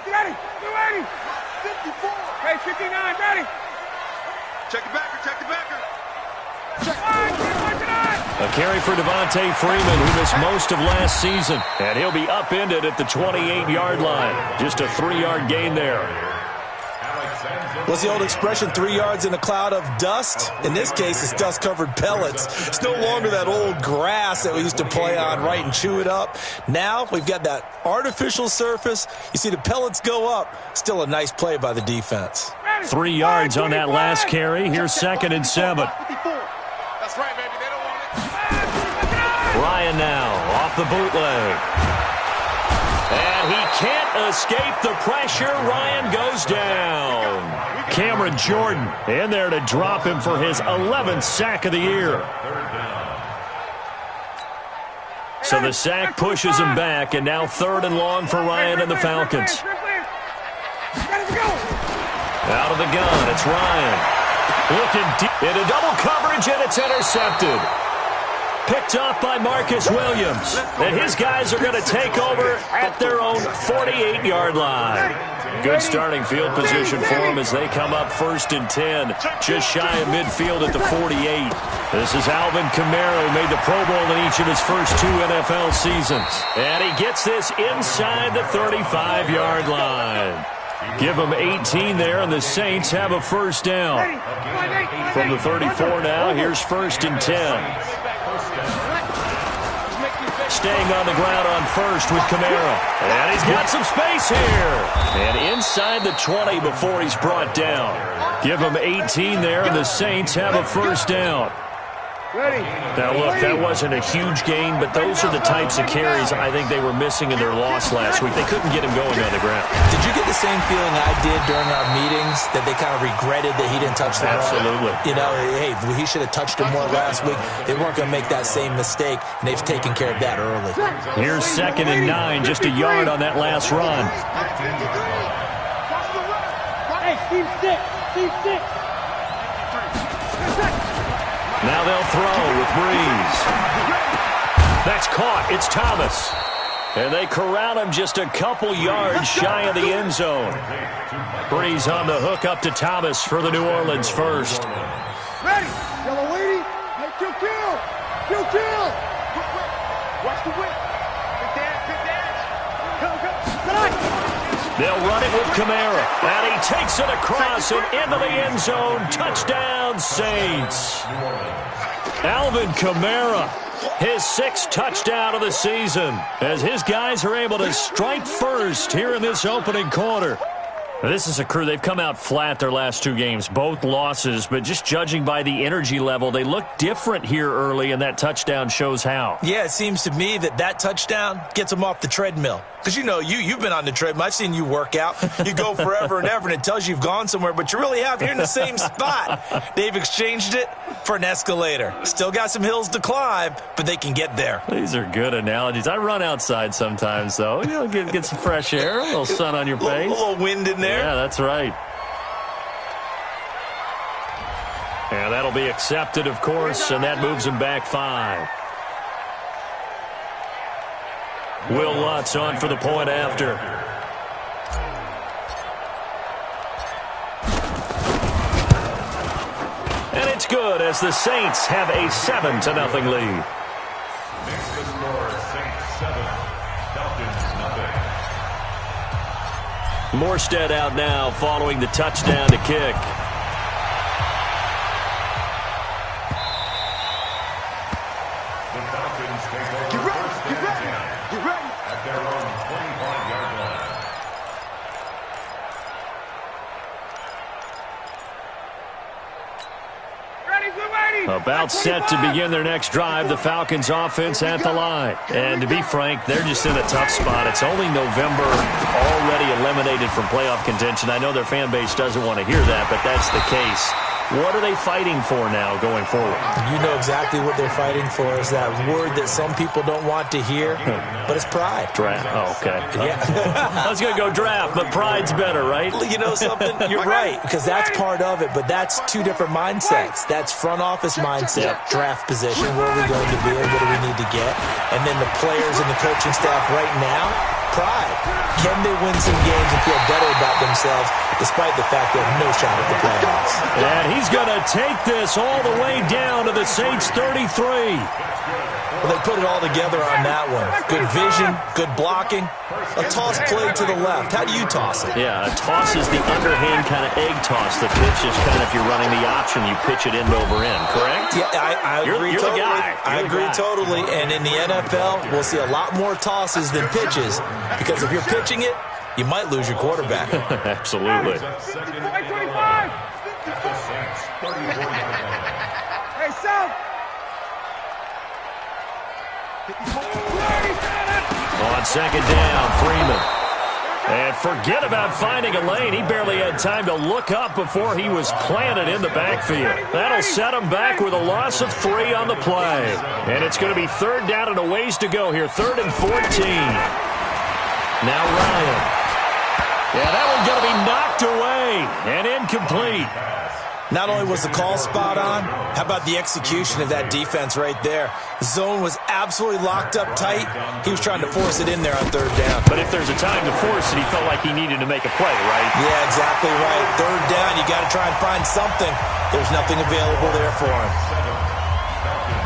Get ready. Get ready. 54. Hey, 59, ready. Check the backer, check the backer. A carry for Devontae Freeman, who missed most of last season. And he'll be upended at the 28-yard line. Just a 3-yard gain there. What's the old expression, 3 yards in a cloud of dust? In this case, it's dust-covered pellets. It's no longer that old grass that we used to play on, right, and chew it up. Now we've got that artificial surface. You see the pellets go up. Still a nice play by the defense. 3 yards on that last carry. Here's 2nd and 7. That's right, baby. They don't want it. Ryan now off the bootleg. And he can't escape the pressure. Ryan goes down. Cameron Jordan in there to drop him for his 11th sack of the year. So the sack pushes him back, and now 3rd and long for Ryan and the Falcons. Out of the gun, it's Ryan. Looking deep into double coverage, and it's intercepted. Picked off by Marcus Williams. And his guys are going to take over at their own 48-yard line. Good starting field position for them as they come up 1st and 10. Just shy of midfield at the 48. This is Alvin Kamara, who made the Pro Bowl in each of his first 2 NFL seasons. And he gets this inside the 35-yard line. Give them 18 there, and the Saints have a 1st down. From the 34 now, here's 1st and 10. Staying on the ground on 1st with Kamara. And he's got some space here. And inside the 20 before he's brought down. Give him 18 there, and the Saints have a 1st down. Now, look, that wasn't a huge gain, but those are the types of carries I think they were missing in their loss last week. They couldn't get him going on the ground. Did you get the same feeling I did during our meetings, that they kind of regretted that he didn't touch the ball? Absolutely. You know, hey, he should have touched him more last week. They weren't going to make that same mistake, and they've taken care of that early. Here's 2nd and 9, just a yard on that last run. Hey, team 6. Team 6. Now they'll throw with Breeze. That's caught. It's Thomas. And they corral him just a couple yards shy of the end zone. Breeze on the hook up to Thomas for the New Orleans 1st. Ready. Yellow lady. Hey, kill. Kill. Watch the whip. Good dance. Go. They'll run it with Kamara. And he takes it across and into the end zone. Touchdown, Saints. Alvin Kamara, his 6th touchdown of the season, as his guys are able to strike first here in this opening quarter. This is a crew. They've come out flat their last 2 games, both losses, but just judging by the energy level, they look different here early, and that touchdown shows how. Yeah, it seems to me that touchdown gets them off the treadmill. Because, you know, you've been on the treadmill. I've seen you work out. You go forever and ever, and it tells you you've gone somewhere, but you really have. You're in the same spot. They've exchanged it for an escalator. Still got some hills to climb, but they can get there. These are good analogies. I run outside sometimes, though. You know, get some fresh air, a little sun on your face. A little wind in there. Yeah, that's right. And that'll be accepted, of course, and that moves him back 5. Will Lutz on for the point after. And it's good as the Saints have a 7-0 lead. Next to score, Saints 7, Falcons 0. Morstead out now following the touchdown to kick. The Falcons take over first and 10 at their own 25-yard line. About set to begin their next drive, the Falcons offense at the line. And to be frank, they're just in a tough spot. It's only November, already eliminated from playoff contention. I know their fan base doesn't want to hear that, but that's the case. What are they fighting for now going forward? You know exactly what they're fighting for is that word that some people don't want to hear, but it's pride. Draft. Oh, okay. Yeah. I was going to go draft, but pride's better, right? You know something? You're right, because that's part of it, but that's 2 different mindsets. That's front office mindset, draft position, where are we going to be and what do we need to get? And then the players and the coaching staff right now, pride. Can they win some games and feel better about themselves despite the fact they have no shot at the playoffs? And he's going to take this all the way down to the Saints 33. Well, they put it all together on that one. Good vision, good blocking. A toss play to the left. How do you toss it? Yeah, a toss is the underhand kind of egg toss. The pitch is kind of, if you're running the option, you pitch it end over end, correct? Yeah, I agree you're totally. The guy. I agree totally. And in the NFL, we'll see a lot more tosses than pitches because if you're pitching it, you might lose your quarterback. Absolutely. 25. Hey, South. On second down, Freeman. And forget about finding a lane. He barely had time to look up before he was planted in the backfield. That'll set him back with a loss of 3 on the play. And it's going to be third down and a ways to go here. 3rd and 14. Now Ryan. Yeah, that one's going to be knocked away and incomplete. Not only was the call spot on, how about the execution of that defense right there? The zone was absolutely locked up tight. He was trying to force it in there on 3rd down. But if there's a time to force it, he felt like he needed to make a play, right? Yeah, exactly right. 3rd down, you got to try and find something. There's nothing available there for him.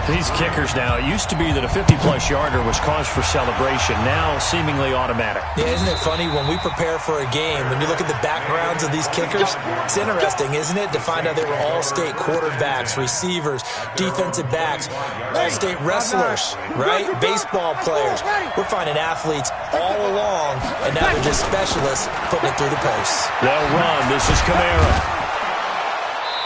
These kickers now, it used to be that a 50-plus yarder was cause for celebration. Now, seemingly automatic. Yeah, isn't it funny? When we prepare for a game, when you look at the backgrounds of these kickers, it's interesting, isn't it, to find out they were all-state quarterbacks, receivers, defensive backs, all-state wrestlers, right? Baseball players. We're finding athletes all along, and now they're just specialists putting it through the posts. They'll run. This is Kamara.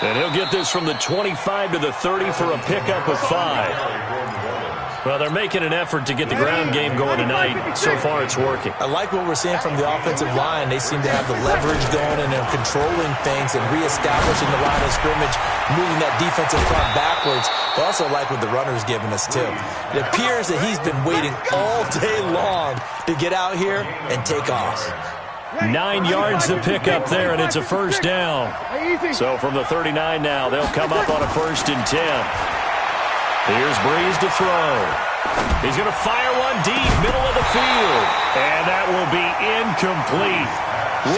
And he'll get this from the 25 to the 30 for a pickup of 5. Well, they're making an effort to get the ground game going tonight. So far, it's working. I like what we're seeing from the offensive line. They seem to have the leverage going, and they're controlling things and reestablishing the line of scrimmage, moving that defensive front backwards. I also like what the runner's giving us, too. It appears that he's been waiting all day long to get out here and take off. 9 yards to pick up there, and it's a first down. So from the 39 now, they'll come up on a 1st and 10. Here's Breeze to throw. He's going to fire one deep, middle of the field. And that will be incomplete.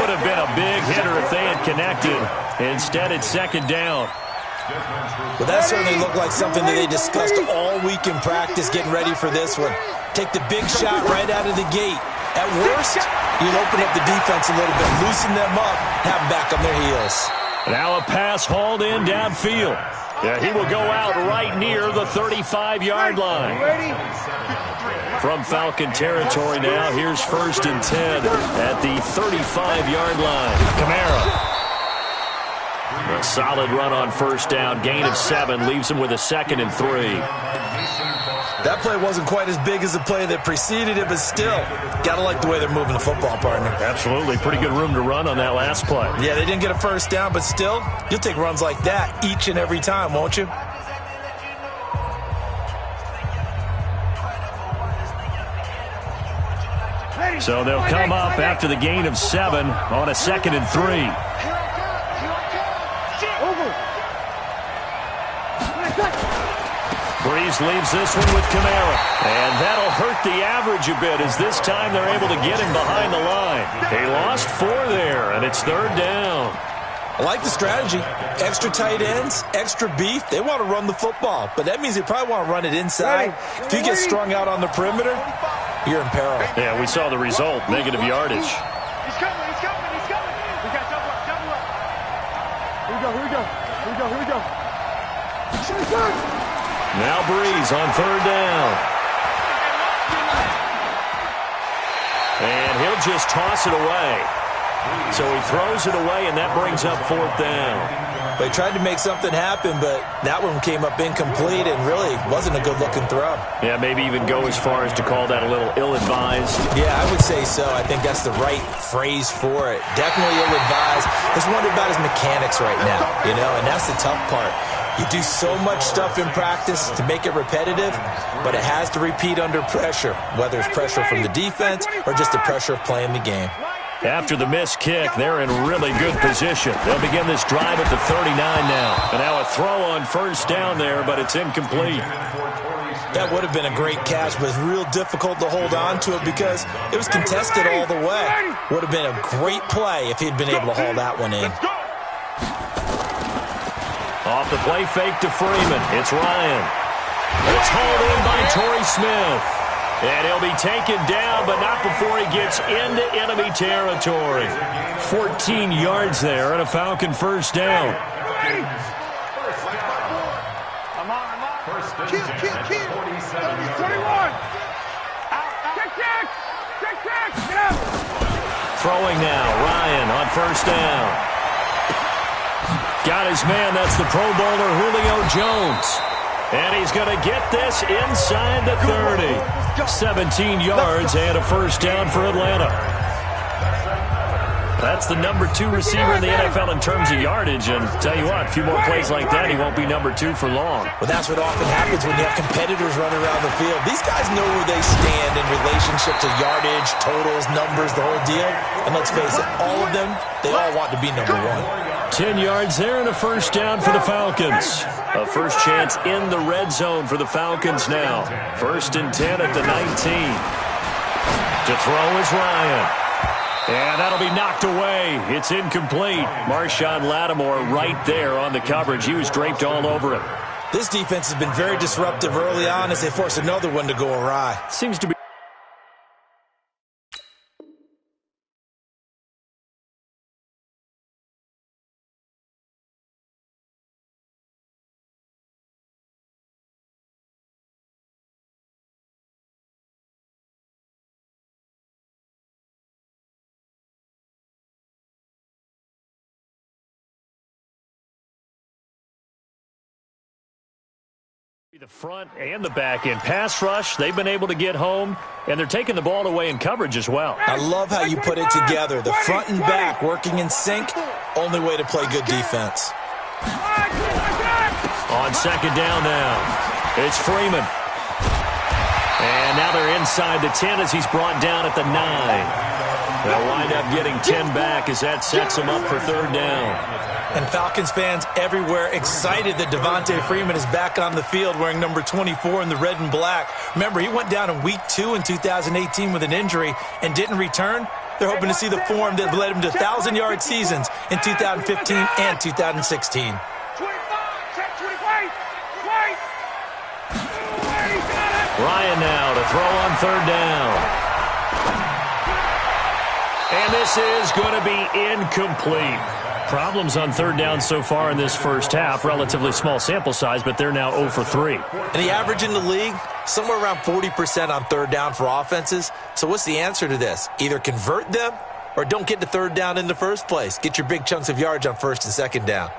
Would have been a big hitter if they had connected. Instead, it's 2nd down. Well, that certainly looked like something that they discussed all week in practice getting ready for this one. Take the big shot right out of the gate. At worst, you'll open up the defense a little bit, loosen them up, have them back on their heels. Now a pass hauled in downfield. Yeah, he will go out right near the 35-yard line. From Falcon territory now, here's 1st and 10 at the 35-yard line. Kamara. A solid run on 1st down. Gain of 7 leaves him with a 2nd and 3. That play wasn't quite as big as the play that preceded it, but still, got to like the way they're moving the football, partner. Absolutely. Pretty good room to run on that last play. Yeah, they didn't get a 1st down, but still, you'll take runs like that each and every time, won't you? So they'll come up after the gain of 7 on a 2nd and 3. Breeze leaves this one with Kamara. And that'll hurt the average a bit as this time they're able to get him behind the line. They lost 4 there, and it's 3rd down. I like the strategy. Extra tight ends, extra beef. They want to run the football, but that means they probably want to run it inside. If you get strung out on the perimeter, you're in peril. Yeah, we saw the result, negative yardage. He's coming, he's coming, he's coming. We got double up, double up. Here we go. Now Breeze on 3rd down. And he'll just toss it away. So he throws it away, and that brings up 4th down. They tried to make something happen, but that one came up incomplete and really wasn't a good-looking throw. Yeah, maybe even go as far as to call that a little ill-advised. Yeah, I would say so. I think that's the right phrase for it. Definitely ill-advised. Let's wonder about his mechanics right now, and that's the tough part. You do so much stuff in practice to make it repetitive, but it has to repeat under pressure, whether it's pressure from the defense or just the pressure of playing the game. After the missed kick, they're in really good position. They'll begin this drive at the 39 now. And now a throw on 1st down there, but it's incomplete. That would have been a great catch, but it's real difficult to hold on to it because it was contested all the way. Would have been a great play if he'd been able to haul that one in. Off the play fake to Freeman. It's Ryan. It's hauled in by Torrey Smith. And he'll be taken down, but not before he gets into enemy territory. 14 yards there and a Falcon first down. Kill. 21. Check. Get up. Throwing now. Ryan on first down. Got his man. That's the Pro Bowler Julio Jones. And he's going to get this inside the 30. 17 yards and a first down for Atlanta. That's the number 2 receiver in the NFL in terms of yardage. And tell you what, a few more plays like that, he won't be number 2 for long. Well, that's what often happens when you have competitors running around the field. These guys know where they stand in relationship to yardage, totals, numbers, the whole deal. And let's face it, all of them, they all want to be number 1. 10 yards there and a first down for the Falcons. A first chance in the red zone for the Falcons now. 1st and 10 at the 19. To throw is Ryan. And that'll be knocked away. It's incomplete. Marshawn Lattimore right there on the coverage. He was draped all over it. This defense has been very disruptive early on as they force another one to go awry. Seems to be. The front and the back end pass rush, they've been able to get home, and they're taking the ball away in coverage as well. I love how you put it together. The front and back working in sync, only way to play good defense. On second down now, it's Freeman. And now they're inside the 10 as he's brought down at the 9. They'll wind up getting 10 back as that sets them up for third down. And Falcons fans everywhere excited that Devontae Freeman is back on the field wearing number 24 in the red and black. Remember, he went down in week 2 in 2018 with an injury and didn't return. They're hoping to see the form that led him to 1,000-yard seasons in 2015 and 2016. Ryan now to throw on third down. And this is going to be incomplete. Problems on third down so far in this first half. Relatively small sample size, but they're now 0 for 3. And the average in the league, somewhere around 40% on third down for offenses. So what's the answer to this? Either convert them or don't get to third down in the first place. Get your big chunks of yards on first and second down.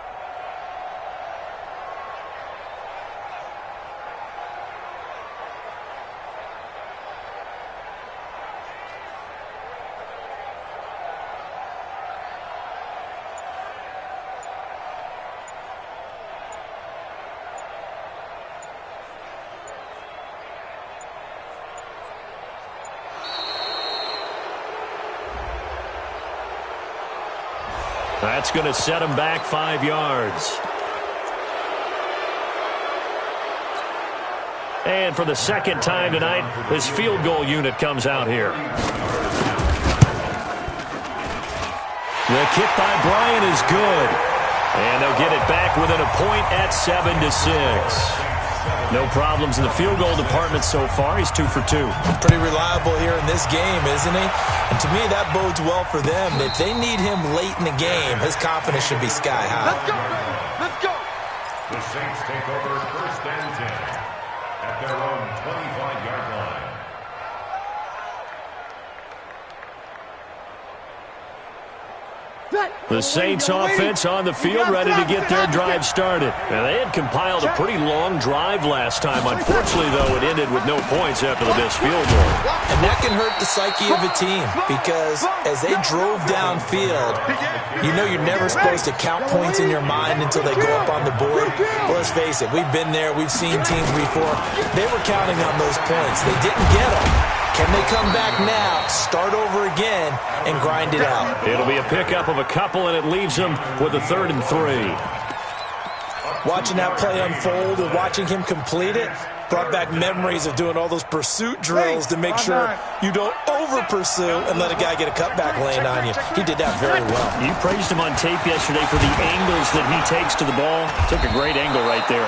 That's going to set him back 5 yards. And for the second time tonight, his field goal unit comes out here. The kick by Bryant is good. And they'll get it back within a point at 7-6. No problems in the field goal department so far. He's 2 for 2. Pretty reliable here in this game, isn't he? And to me, that bodes well for them. If they need him late in the game, his confidence should be sky high. Let's go. The Saints take over 1st and 10 at their own 25-yard line. The Saints offense on the field ready to get their drive started. Now, they had compiled a pretty long drive last time. Unfortunately, though, it ended with no points after the missed field goal. And that can hurt the psyche of a team because as they drove downfield, you know you're never supposed to count points in your mind until they go up on the board. Well, let's face it, we've been there. We've seen teams before. They were counting on those points. They didn't get them. Can they come back now, start over again, and grind it out? It'll be a pickup of a couple, and it leaves them with a 3rd and 3. Watching that play unfold and watching him complete it, Brought back memories of doing all those pursuit drills to make sure you don't over-pursue and let a guy get a cutback lane on you. He did that very well. You praised him on tape yesterday for the angles that he takes to the ball. Took a great angle right there.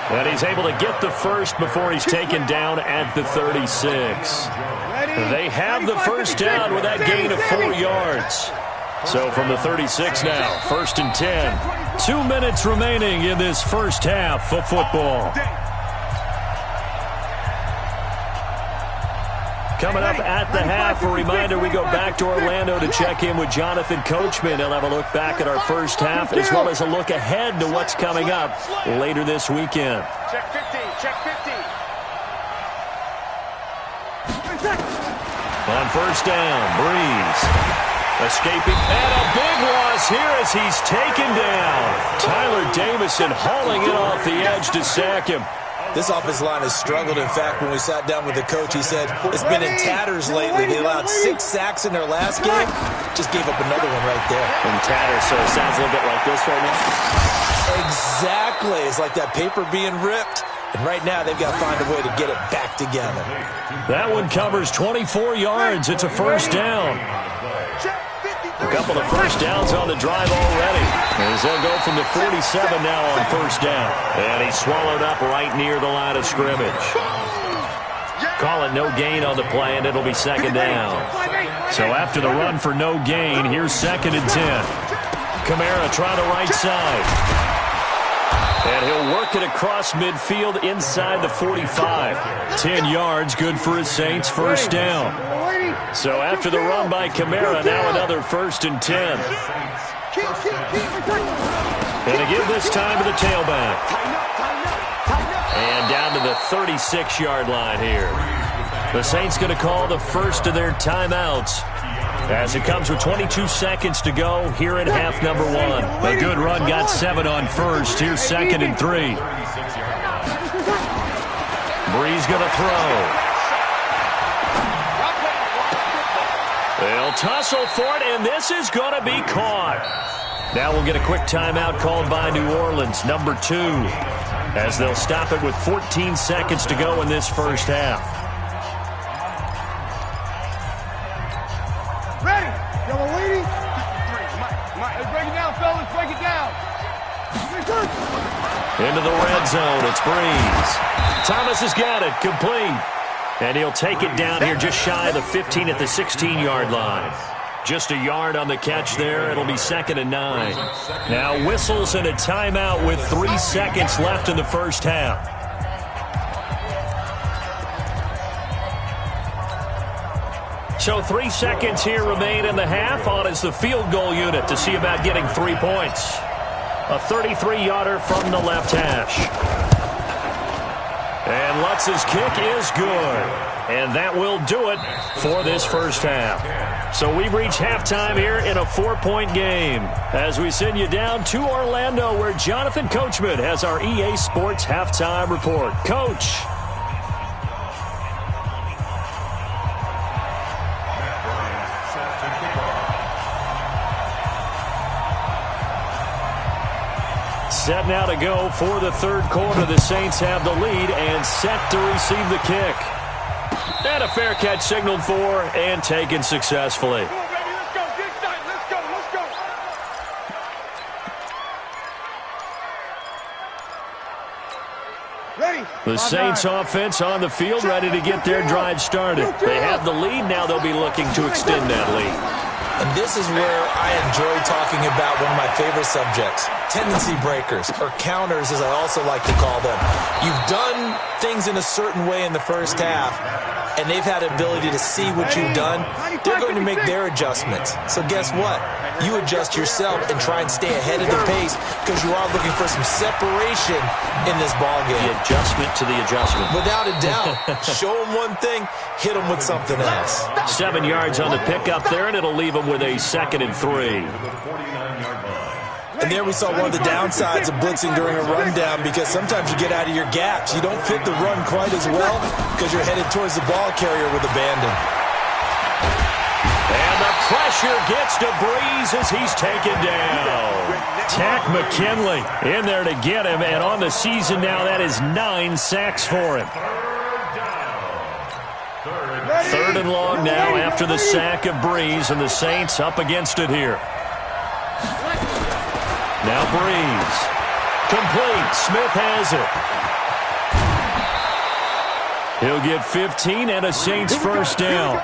And he's able to get the first before he's taken down at the 36. They have the first down with that gain of 4 yards. So from the 36 now, 1st and 10. 2 minutes remaining in this first half of football. Coming up at the half, a reminder, we go back to Orlando to check in with Jonathan Coachman. He'll have a look back at our first half as well as a look ahead to what's coming up later this weekend. Check 50, check 50. On first down, Breeze. Escaping, and a big loss here as he's taken down. Tyler Davison hauling it off the edge to sack him. This offensive line has struggled. In fact, when we sat down with the coach, he said it's been in tatters lately. They allowed 6 sacks in their last game. Just gave up another one right there. In tatters, so it sounds a little bit like this right now. Exactly. It's like that paper being ripped. And right now, they've got to find a way to get it back together. That one covers 24 yards. It's a first down. A couple of first downs on the drive already. As they'll go from the 47 now on first down. And he's swallowed up right near the line of scrimmage. Call it no gain on the play, and it'll be second down. So after the run for no gain, here's 2nd and 10. Kamara trying the right side. And he'll work it across midfield inside the 45. 10 yards, good for his Saints, first down. So after the run by Kamara, now another 1st and 10. And again this time to the tailback. And down to the 36-yard line here. The Saints going to call the first of their timeouts as it comes with 22 seconds to go here in half number 1. A good run got 7 on first. Here's 2nd and 3. Breeze going to throw. They'll tussle for it, and this is going to be caught. Now we'll get a quick timeout called by New Orleans, number 2, as they'll stop it with 14 seconds to go in this first half. Ready? Yellow lady. Let's break it down, fellas. Break it down. Into the red zone. It's Breeze. Thomas has got it. Complete. And he'll take it down here just shy of the 15 at the 16-yard line. Just a yard on the catch there. It'll be 2nd and 9. Now whistles and a timeout with 3 seconds left in the first half. So 3 seconds here remain in the half. On is the field goal unit to see about getting 3 points. A 33-yarder from the left hash. And Lutz's kick is good. And that will do it for this first half. So we've reached halftime here in a 4-point game as we send you down to Orlando where Jonathan Coachman has our EA Sports halftime report. Coach. Set now to go for the third quarter. The Saints have the lead and set to receive the kick. And a fair catch signaled for and taken successfully. Come on, baby. Let's go. Get excited. Let's go. Let's go. Ready? The Saints offense on the field ready to get their drive started. They have the lead. Now they'll be looking to extend that lead. And this is where I enjoy talking about one of my favorite subjects, tendency breakers, or counters as I also like to call them. You've done things in a certain way in the first half, and they've had the ability to see what you've done. They're going to make their adjustments. So guess what? You adjust yourself and try and stay ahead of the pace because you are looking for some separation in this ballgame. The adjustment to the adjustment. Without a doubt. Show them one thing, hit them with something else. 7 yards on the pickup there, and it'll leave them with a 2nd and 3. And there we saw one of the downsides of blitzing during a rundown because sometimes you get out of your gaps. You don't fit the run quite as well because you're headed towards the ball carrier with abandon. And the pressure gets to Breeze as he's taken down. Tack McKinley in there to get him, and on the season now, that is 9 sacks for him. Third and long now after the sack of Breeze, and the Saints up against it here. Now Breeze. Complete. Smith has it. He'll get 15 and a Saints first down.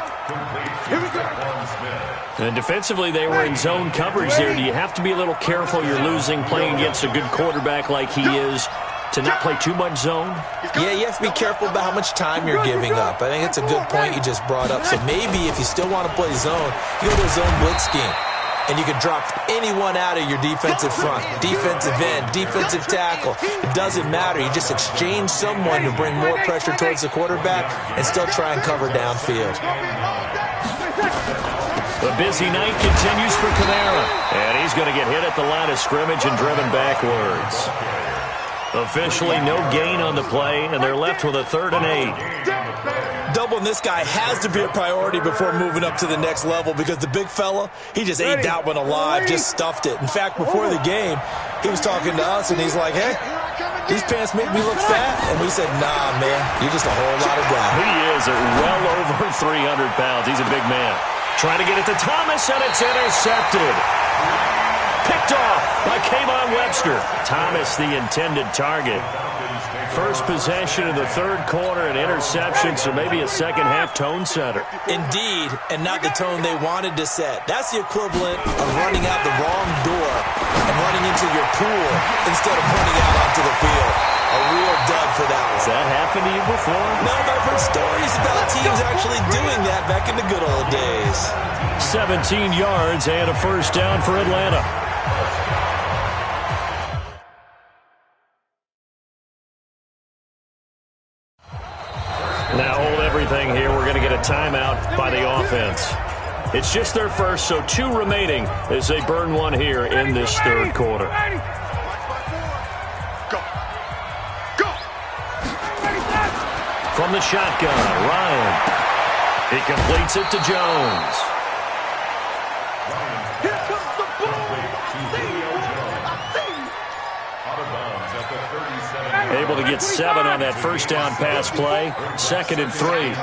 And defensively, they were in zone coverage there. Do you have to be a little careful? You're losing playing against a good quarterback like he is to not play too much zone? Yeah, you have to be careful about how much time you're giving up. I think it's a good point you just brought up. So maybe if you still want to play zone, you go to a zone blitz scheme. And you can drop anyone out of your defensive front, defensive end, defensive tackle. It doesn't matter. You just exchange someone to bring more pressure towards the quarterback and still try and cover downfield. The busy night continues for Kamara. And he's going to get hit at the line of scrimmage and driven backwards. Officially no gain on the play, and they're left with a 3rd and 8. Doubling this guy has to be a priority before moving up to the next level because the big fella, he just ate that one alive, just stuffed it. In fact, before the game, he was talking to us, and he's like, hey, these pants make me look fat. And we said, nah, man, you're just a whole lot of guy. He is well over 300 pounds. He's a big man. Trying to get it to Thomas, and it's intercepted. Picked off by Kayvon Webster. Thomas, the intended target. First possession in the 3rd quarter, an interception, so maybe a second-half tone setter. Indeed, and not the tone they wanted to set. That's the equivalent of running out the wrong door and running into your pool instead of running out onto the field. A real dud for that one. Has that happened to you before? No, but I've heard stories about teams actually doing that back in the good old days. 17 yards and a first down for Atlanta. Now hold everything here. We're going to get a timeout by the offense. It's just their first, so 2 remaining as they burn one here in this 3rd quarter. From the shotgun, Ryan. He completes it to Jones. Able to get 7 on that first down pass play. 2nd and 3.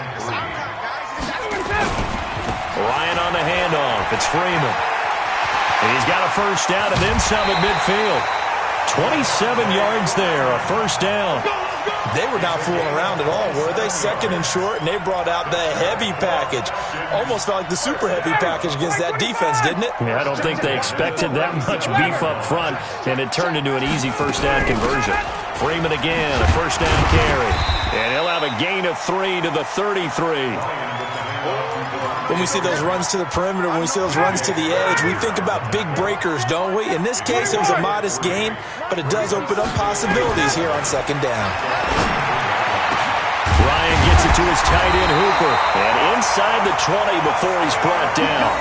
Ryan on the handoff. It's Freeman. And he's got a first down and then some at midfield. 27 yards there, a first down. They were not fooling around at all, were they? 2nd and short, and they brought out the heavy package. Almost felt like the super heavy package against that defense, didn't it? Yeah, I don't think they expected that much beef up front, and it turned into an easy first down conversion. Freeman again, a first down carry. And he'll have a gain of 3 to the 33. When we see those runs to the perimeter, when we see those runs to the edge, we think about big breakers, don't we? In this case, it was a modest gain, but it does open up possibilities here on 2nd down. Ryan gets it to his tight end, Hooper. And inside the 20 before he's brought down.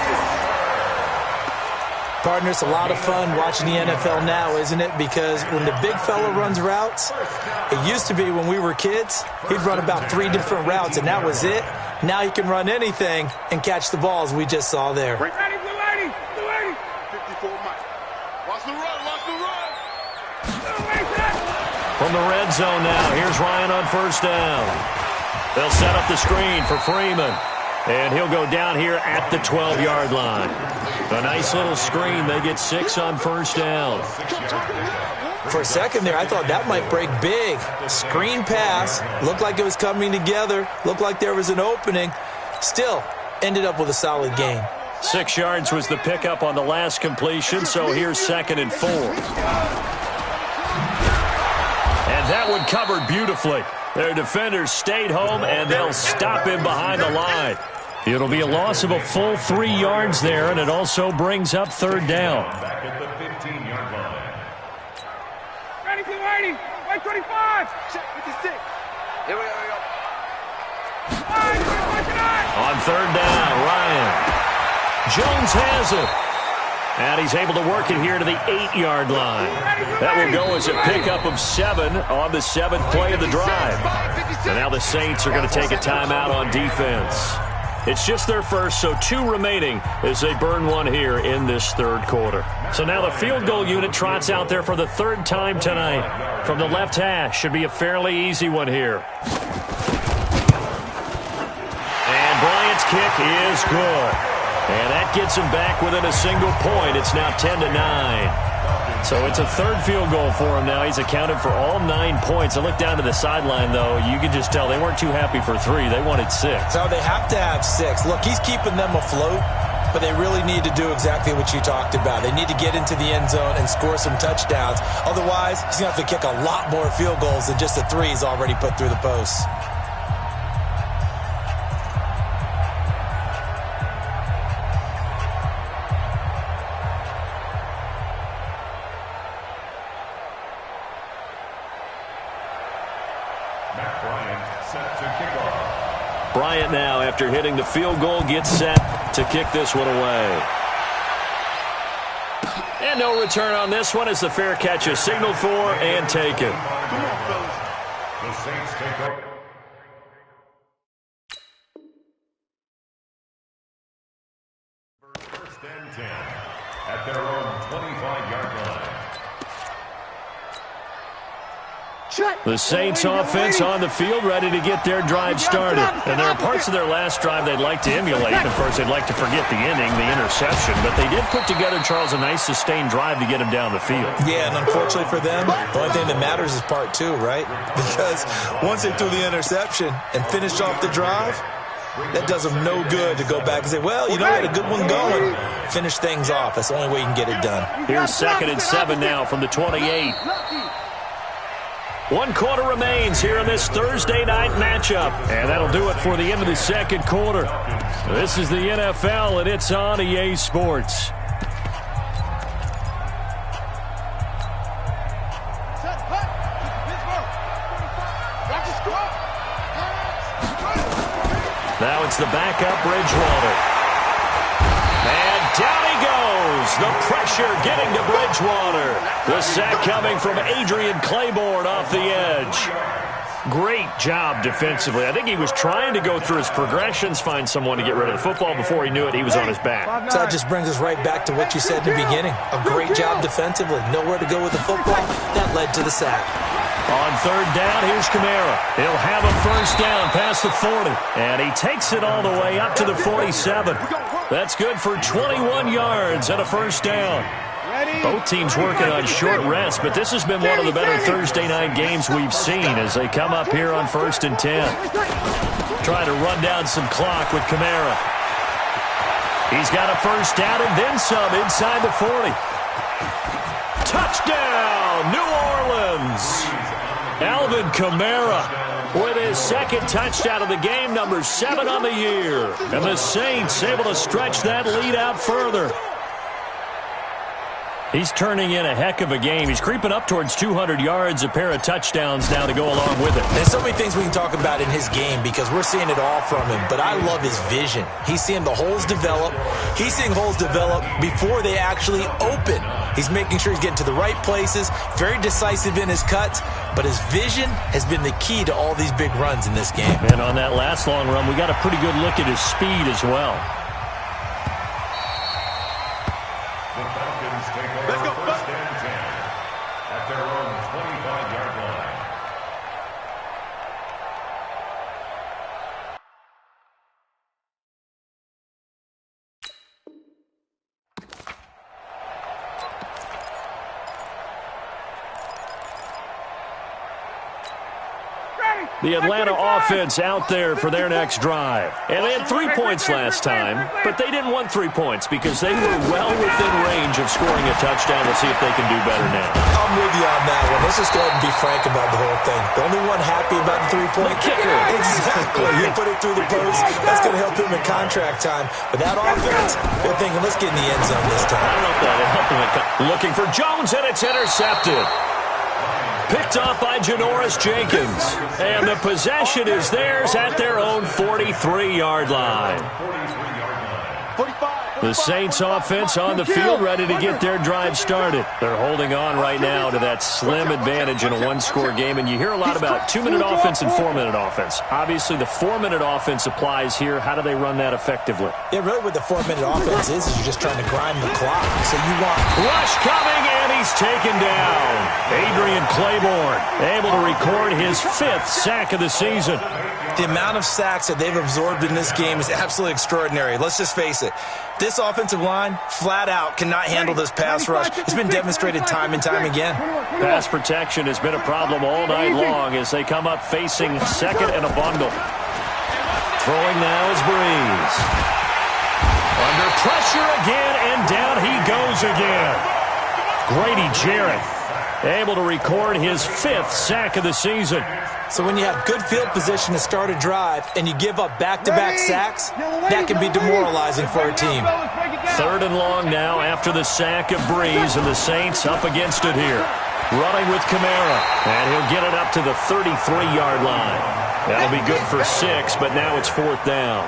Partner, it's a lot of fun watching the NFL now, isn't it? Because when the big fella runs routes, it used to be when we were kids, he'd run about 3 different routes, and that was it. Now he can run anything and catch the balls we just saw there. Blue 80, blue 80, blue 80. 54 Mike. Watch the run, watch the run. From the red zone now, here's Ryan on first down. They'll set up the screen for Freeman. And he'll go down here at the 12-yard line. A nice little screen. They get 6 on first down. For a second there, I thought that might break big. Screen pass. Looked like it was coming together. Looked like there was an opening. Still, ended up with a solid gain. 6 yards was the pickup on the last completion, so here's 2nd and 4. And that one covered beautifully. Their defenders stayed home, and they'll stop him behind the line. It'll be a loss of a full 3 yards there, and it also brings up 3rd down. Back at the 15-yard line. Ready, blue 80. White 25. Check 56. Here we go. On 3rd down, Ryan. Jones has it. And he's able to work it here to the 8-yard line. That will go as a pickup of 7 on the 7th play of the drive. And now the Saints are going to take a timeout on defense. It's just their first, so 2 remaining as they burn one here in this third quarter. So now the field goal unit trots out there for the 3rd time tonight. From the left hash, should be a fairly easy one here. And Bryant's kick is good. And that gets him back within a single point. It's now 10-9. So it's a 3rd field goal for him now. He's accounted for all 9 points. I look down to the sideline, though. You can just tell they weren't too happy for 3. They wanted 6. So they have to have 6. Look, he's keeping them afloat, but they really need to do exactly what you talked about. They need to get into the end zone and score some touchdowns. Otherwise, he's going to have to kick a lot more field goals than just the 3 he's already put through the posts. Bryant now, after hitting the field goal, gets set to kick this one away. And no return on this one as the fair catch is signaled for and taken. The Saints take over. First and 10 at their own 25-yard line. The Saints offense on the field, ready to get their drive started. And there are parts of their last drive they'd like to emulate. Of course, they'd like to forget the inning, the interception. But they did put together, Charles, a nice sustained drive to get him down the field. Yeah, and unfortunately for them, the only thing that matters is part 2, right? Because once they threw the interception and finished off the drive, that does them no good to go back and say, well, you know, we had a good one going. Finish things off. That's the only way you can get it done. Here's 2nd and 7 now from the 28. 1 quarter remains here in this Thursday night matchup. And that'll do it for the end of the 2nd quarter. This is the NFL, and it's on EA Sports. Now it's the backup Bridgewater. And down he goes. The pressure getting to Bridgewater. The sack coming from Adrian Claiborne off the edge. Great job defensively. I think he was trying to go through his progressions, find someone to get rid of the football. Before he knew it, he was on his back. So that just brings us right back to what you said in the beginning. A great job defensively. Nowhere to go with the football. That led to the sack. On 3rd down, here's Kamara. He'll have a 1st down past the 40. And he takes it all the way up to the 47. That's good for 21 yards and a 1st down. Both teams working on short rest, but this has been one of the better Thursday night games we've seen as they come up here on 1st and 10. Trying to run down some clock with Kamara. He's got a 1st down and then some inside the 40. Touchdown, New Orleans! Alvin Kamara with his 2nd touchdown of the game, number 7 on the year. And the Saints able to stretch that lead out further. He's turning in a heck of a game. He's creeping up towards 200 yards, a pair of touchdowns now to go along with it. There's so many things we can talk about in his game because we're seeing it all from him. But I love his vision. He's seeing the holes develop. He's seeing holes develop before they actually open. He's making sure he's getting to the right places, very decisive in his cuts. But his vision has been the key to all these big runs in this game. And on that last long run, we got a pretty good look at his speed as well. Let's go. 1st and 10 at their own 25-yard line. The Atlanta offense out there for their next drive. And they had 3 points last time, but they didn't want 3 points because they were well within range of scoring a touchdown. We'll see if they can do better now. I'm with you on that one. Let's just go ahead and be frank about the whole thing. The only one happy about the 3-point kicker. Exactly. You put it through the post. That's going to help him in contract time. But that offense, they're thinking, let's get in the end zone this time. I don't know if that'll help him. Looking for Jones, and it's intercepted. Picked off by Janoris Jenkins. And the possession is theirs at their own 43-yard line. The Saints offense on the field, ready to get their drive started. They're holding on right now to that slim advantage in a one-score game, and you hear a lot about 2-minute offense and 4-minute offense. Obviously, the 4-minute offense applies here. How do they run that effectively? Yeah, really what the 4-minute offense is you're just trying to grind the clock. So you want... Rush coming, and he's taken down. Adrian Claiborne able to record his 5th sack of the season. The amount of sacks that they've absorbed in this game is absolutely extraordinary. Let's just face it. This offensive line, flat out, cannot handle this pass rush. It's been demonstrated time and time again. Pass protection has been a problem all night long as they come up facing second and a bundle. Throwing now is Breeze. Under pressure again, and down he goes again. Grady Jarrett able to record his 5th sack of the season. So when you have good field position to start a drive and you give up back-to-back sacks, that can be demoralizing for a team. 3rd and long now after the sack of Breeze, and the Saints up against it here. Running with Kamara, and he'll get it up to the 33-yard line. That'll be good for 6, but now it's 4th down.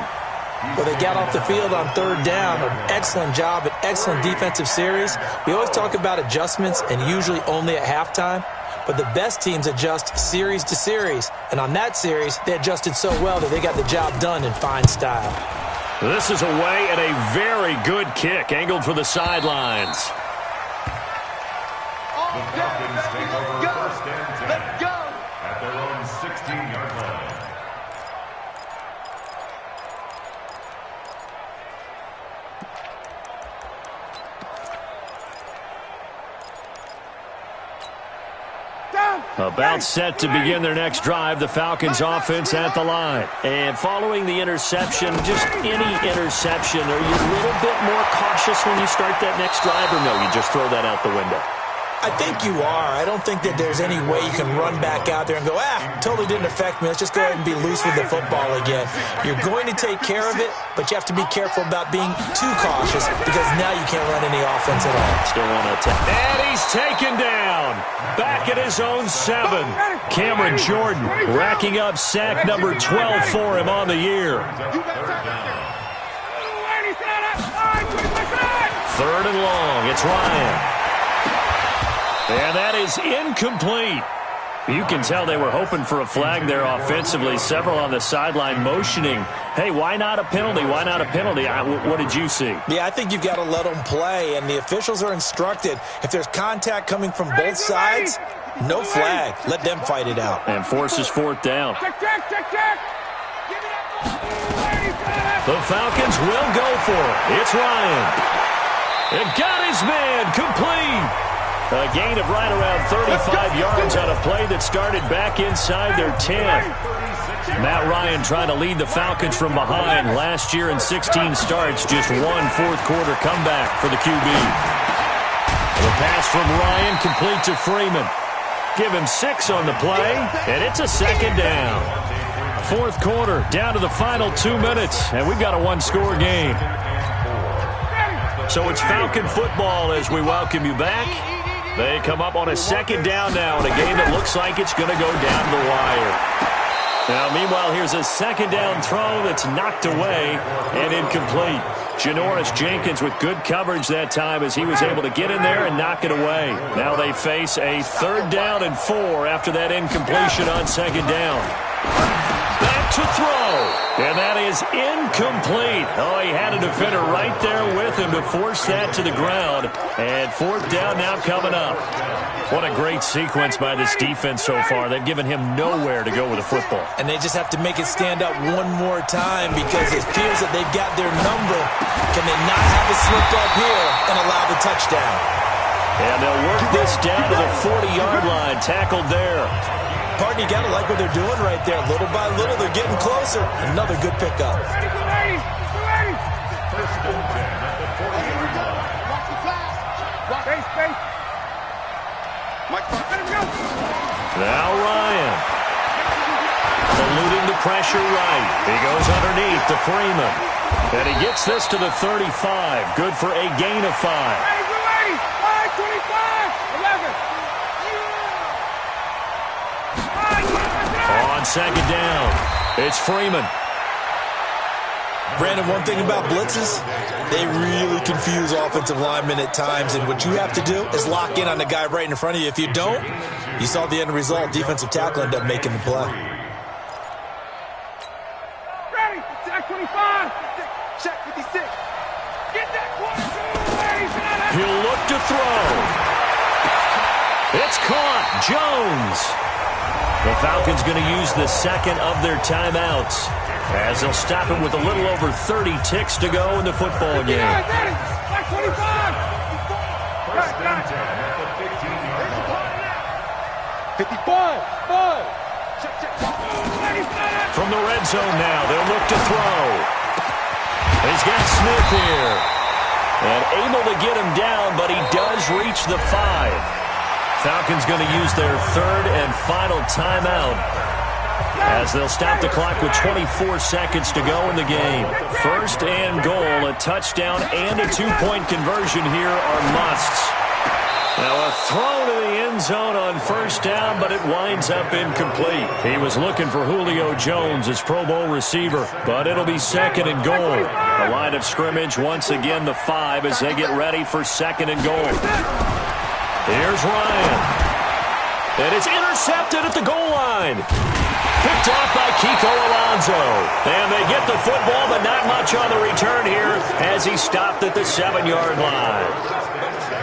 Well, they got off the field on 3rd down. An excellent job, an excellent defensive series. We always talk about adjustments, and usually only at halftime. But the best teams adjust series to series. And on that series, they adjusted so well that they got the job done in fine style. This is away and a very good kick, angled for the sidelines. The Falcons take over 1st and 10. Let's go. At their own 16-yard line. About set to begin their next drive, the Falcons offense at the line. And following the interception, just any interception, are you a little bit more cautious when you start that next drive, or no, you just throw that out the window? I think you are. I don't think that there's any way you can run back out there and go, totally didn't affect me. Let's just go ahead and be loose with the football again. You're going to take care of it, but you have to be careful about being too cautious because now you can't run any offense at all. Still want to attack. And he's taken down. Back at his own 7. Cameron Jordan racking up sack number 12 for him on the year. 3rd and long. It's Ryan. And that is incomplete. You can tell they were hoping for a flag there offensively. Several on the sideline motioning, hey, why not a penalty? Why not a penalty? What did you see? Yeah, I think you've got to let them play, and the officials are instructed. If there's contact coming from both sides, no flag. Let them fight it out. And forces 4th down. Check. The Falcons will go for it. It's Ryan. It got his man complete. A gain of right around 35 yards on a play that started back inside their 10. Matt Ryan trying to lead the Falcons from behind. Last year in 16 starts, just one fourth-quarter comeback for the QB. The pass from Ryan complete to Freeman. Give him 6 on the play, and it's a 2nd down. 4th quarter, down to the final 2 minutes, and we've got a one-score game. So it's Falcon football as we welcome you back. They come up on a 2nd down now in a game that looks like it's going to go down the wire. Now, meanwhile, here's a 2nd down throw that's knocked away and incomplete. Janoris Jenkins with good coverage that time as he was able to get in there and knock it away. Now they face a 3rd down and 4 after that incompletion on 2nd down. Back to throw, and that is incomplete. Oh, he had a defender right there with him to force that to the ground. And 4th down now coming up. What a great sequence by this defense so far. They've given him nowhere to go with the football. And they just have to make it stand up one more time because it appears that they've got their number. Can they not have a slip up here and allow the touchdown? And they'll work this down to the 40-yard line, tackled there. Pardon, you got to like what they're doing right there. Little by little, they're getting closer. Another good pickup. 1st and 10 at the 40-yard line. Now Ryan. Eluding the pressure right. He goes underneath to Freeman. And he gets this to the 35. Good for a gain of 5. On 2nd down, it's Freeman. Brandon, one thing about blitzes, they really confuse offensive linemen at times, and what you have to do is lock in on the guy right in front of you. If you don't, you saw the end result. Defensive tackle ended up making the play. Ready, check 25, check 56. Get that quarterback. He'll look to throw. It's caught. Jones. The Falcons going to use the second of their timeouts, as they'll stop it with a little over 30 ticks to go in the football game. Back 25. First and 10 at the 15-yard line. 55. From the red zone now, they'll look to throw. He's got Smith here. And able to get him down, but he does reach the 5. Falcons going to use their third and final timeout, as they'll stop the clock with 24 seconds to go in the game. First and goal, a touchdown and a 2-point conversion here are musts. Now a throw to the end zone on first down, but it winds up incomplete. He was looking for Julio Jones, his Pro Bowl receiver, but it'll be second and goal. The line of scrimmage, once again the 5 as they get ready for second and goal. Here's Ryan. And it's intercepted at the goal line. Picked off by Kiko Alonso. And they get the football, but not much on the return here as he stopped at the 7-yard line.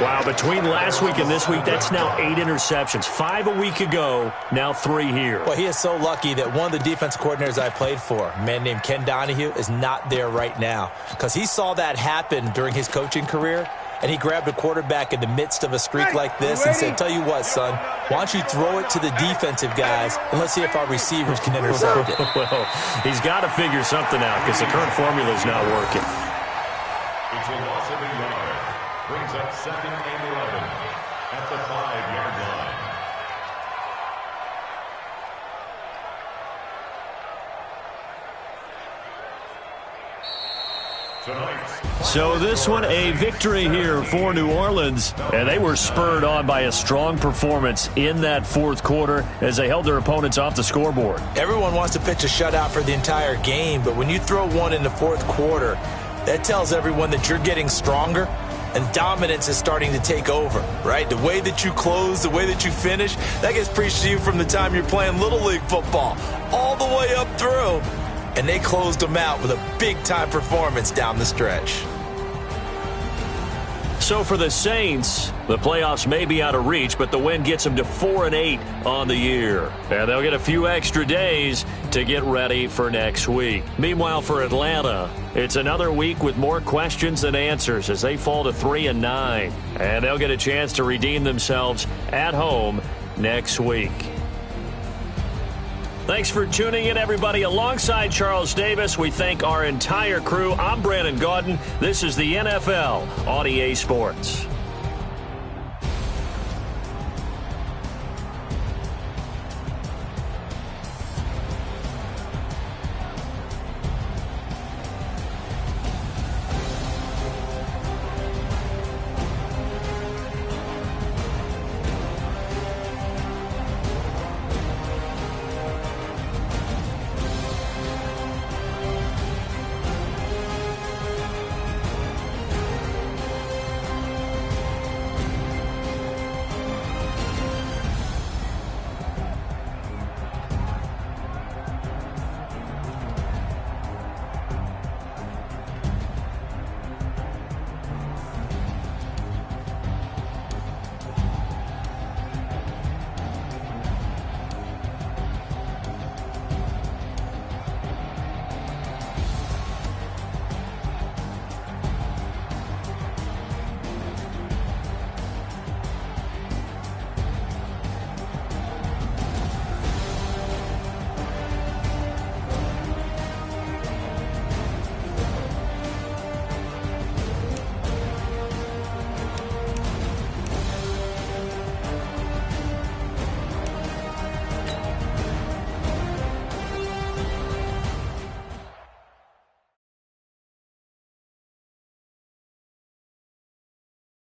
Wow, between last week and this week, that's now 8 interceptions. 5 a week ago, now 3 here. Well, he is so lucky that one of the defense coordinators I played for, a man named Ken Donahue, is not there right now, because he saw that happen during his coaching career, and he grabbed a quarterback in the midst of a streak like this and said, tell you what, son, why don't you throw it to the defensive guys, and let's see if our receivers can intercept it. Well, he's got to figure something out, because the current formula is not working. It's a loss of a yard. Brings up second and 11 at the 5-yard line. So this one, a victory here for New Orleans, and they were spurred on by a strong performance in that fourth quarter as they held their opponents off the scoreboard. Everyone wants to pitch a shutout for the entire game, but when you throw one in the fourth quarter, that tells everyone that you're getting stronger and dominance is starting to take over, right? The way that you close, the way that you finish, that gets preached to you from the time you're playing Little League football all the way up through. And they closed them out with a big-time performance down the stretch. So for the Saints, the playoffs may be out of reach, but the win gets them to 4-8 on the year. And they'll get a few extra days to get ready for next week. Meanwhile, for Atlanta, it's another week with more questions than answers as they fall to 3-9. And they'll get a chance to redeem themselves at home next week. Thanks for tuning in, everybody. Alongside Charles Davis, we thank our entire crew. I'm Brandon Gaudin. This is the NFL on EA Sports.